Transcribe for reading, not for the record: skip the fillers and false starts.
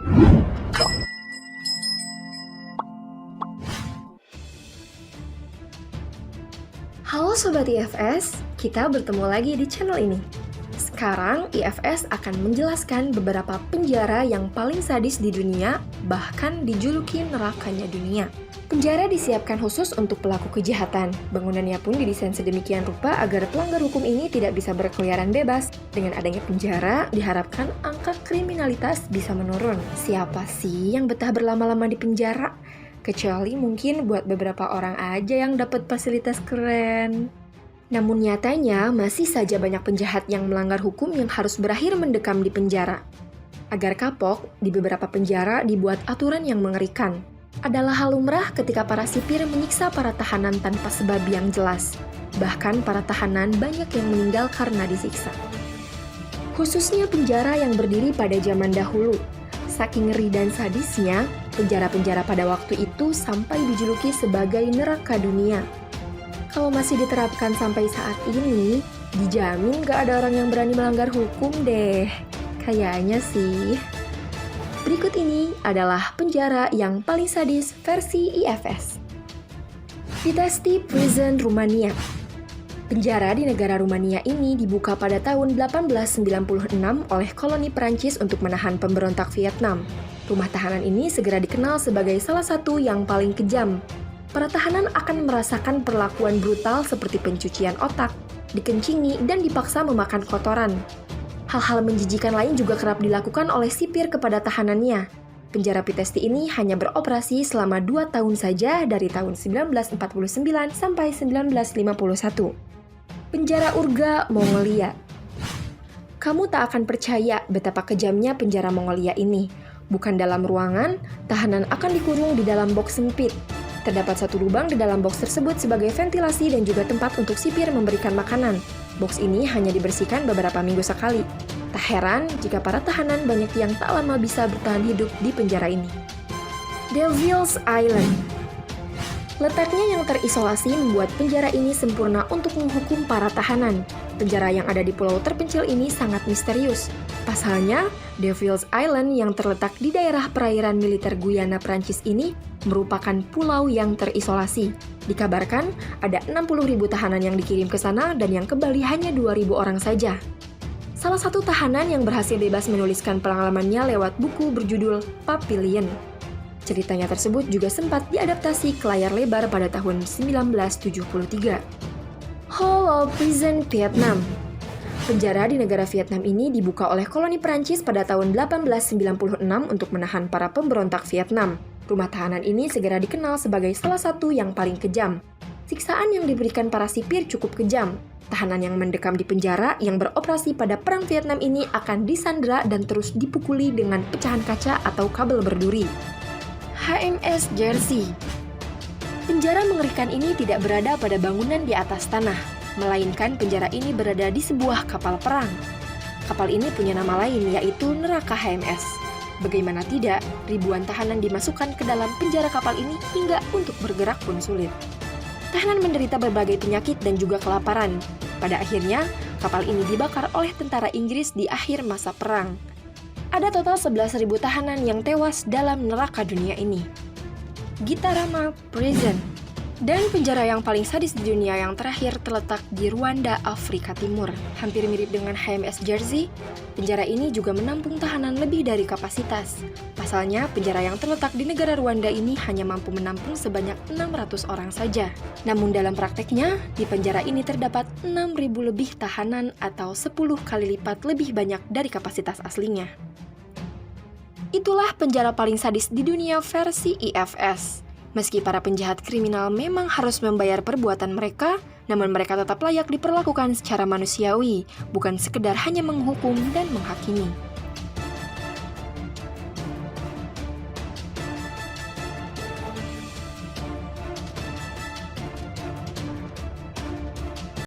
Halo Sobat IFS, kita bertemu lagi di channel ini. Sekarang IFS akan menjelaskan beberapa penjara yang paling sadis di dunia, bahkan dijuluki nerakanya dunia. Penjara disiapkan khusus untuk pelaku kejahatan. Bangunannya pun didesain sedemikian rupa agar pelanggar hukum ini tidak bisa berkeliaran bebas. Dengan adanya penjara, diharapkan angka kriminalitas bisa menurun. Siapa sih yang betah berlama-lama di penjara? Kecuali mungkin buat beberapa orang aja yang dapat fasilitas keren. Namun nyatanya masih saja banyak penjahat yang melanggar hukum yang harus berakhir mendekam di penjara. Agar kapok, di beberapa penjara dibuat aturan yang mengerikan. Adalah hal lumrah ketika para sipir menyiksa para tahanan tanpa sebab yang jelas. Bahkan para tahanan banyak yang meninggal karena disiksa. Khususnya penjara yang berdiri pada zaman dahulu. Saking ngeri dan sadisnya, penjara-penjara pada waktu itu sampai dijuluki sebagai neraka dunia. Kalau masih diterapkan sampai saat ini, dijamin gak ada orang yang berani melanggar hukum deh. Kayaknya sih. Berikut ini adalah penjara yang paling sadis versi IFS. Pitești Prison, Rumania. Penjara di negara Rumania ini dibuka pada tahun 1896 oleh koloni Perancis untuk menahan pemberontak Vietnam. Rumah tahanan ini segera dikenal sebagai salah satu yang paling kejam. Para tahanan akan merasakan perlakuan brutal seperti pencucian otak, dikencingi, dan dipaksa memakan kotoran. Hal-hal menjijikan lain juga kerap dilakukan oleh sipir kepada tahanannya. Penjara Pitești ini hanya beroperasi selama 2 tahun saja dari tahun 1949 sampai 1951. Penjara Urga, Mongolia. Kamu tak akan percaya betapa kejamnya penjara Mongolia ini. Bukan dalam ruangan, tahanan akan dikurung di dalam box sempit. Terdapat satu lubang di dalam box tersebut sebagai ventilasi dan juga tempat untuk sipir memberikan makanan. Box ini hanya dibersihkan beberapa minggu sekali. Tak heran jika para tahanan banyak yang tak lama bisa bertahan hidup di penjara ini. Devil's Island. Letaknya yang terisolasi membuat penjara ini sempurna untuk menghukum para tahanan. Penjara yang ada di pulau terpencil ini sangat misterius. Pasalnya, Devil's Island yang terletak di daerah perairan militer Guyana Prancis ini merupakan pulau yang terisolasi. Dikabarkan ada 60.000 tahanan yang dikirim ke sana dan yang kembali hanya 2.000 orang saja. Salah satu tahanan yang berhasil bebas menuliskan pengalamannya lewat buku berjudul Papillion. Ceritanya tersebut juga sempat diadaptasi ke layar lebar pada tahun 1973. Hall of Prison, Vietnam. Penjara di negara Vietnam ini dibuka oleh koloni Perancis pada tahun 1896 untuk menahan para pemberontak Vietnam. Rumah tahanan ini segera dikenal sebagai salah satu yang paling kejam. Siksaan yang diberikan para sipir cukup kejam. Tahanan yang mendekam di penjara yang beroperasi pada Perang Vietnam ini akan disandera dan terus dipukuli dengan pecahan kaca atau kabel berduri. HMS Jersey. Penjara mengerikan ini tidak berada pada bangunan di atas tanah, melainkan penjara ini berada di sebuah kapal perang. Kapal ini punya nama lain, yaitu Neraka HMS. Bagaimana tidak, ribuan tahanan dimasukkan ke dalam penjara kapal ini hingga untuk bergerak pun sulit. Tahanan menderita berbagai penyakit dan juga kelaparan. Pada akhirnya, kapal ini dibakar oleh tentara Inggris di akhir masa perang. Ada total 11.000 tahanan yang tewas dalam neraka dunia ini. Gitarama Prison. Dan penjara yang paling sadis di dunia yang terakhir terletak di Rwanda, Afrika Timur. Hampir mirip dengan HMS Jersey, penjara ini juga menampung tahanan lebih dari kapasitas. Pasalnya, penjara yang terletak di negara Rwanda ini hanya mampu menampung sebanyak 600 orang saja. Namun dalam prakteknya, di penjara ini terdapat 6.000 lebih tahanan atau 10 kali lipat lebih banyak dari kapasitas aslinya. Itulah penjara paling sadis di dunia versi IFS. Meski para penjahat kriminal memang harus membayar perbuatan mereka, namun mereka tetap layak diperlakukan secara manusiawi, bukan sekedar hanya menghukum dan menghakimi.